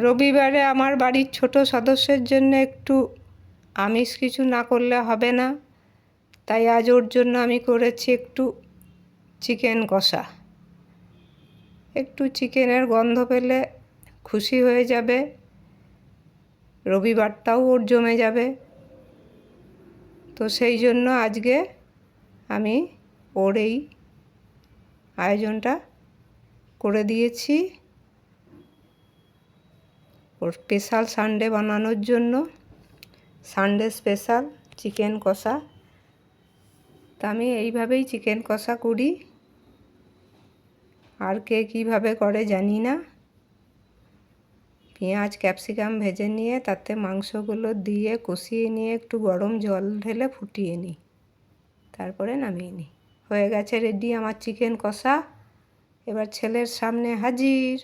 রবিবারে আমার বাড়ির ছোট সদস্যের জন্য একটু আমিষ কিছু না করলে হবে না, তাই আজ ওর জন্য আমি করেছি একটু চিকেন কষা। একটু চিকেনের গন্ধ পেলে খুশি হয়ে যাবে, রবিবারটাও ওর জমে যাবে। তো সেই জন্য আজকে আমি ওর এই আয়োজনটা করে দিয়েছি, ওর স্পেশাল সানডে বানানোর জন্য। সানডে স্পেশাল চিকেন কষা। তা আমি এইভাবেই চিকেন কষা করি, আর কে কীভাবে করে জানি না। পেঁয়াজ ক্যাপসিকাম ভেজে নিয়ে তাতে মাংসগুলো দিয়ে কষিয়ে নিয়ে একটু গরম জল ঢেলে ফুটিয়ে নিই, তারপরে নামিয়ে নিই। হয়ে গেছে রেডি আমার চিকেন কষা। এবার ছেলের সামনে হাজির।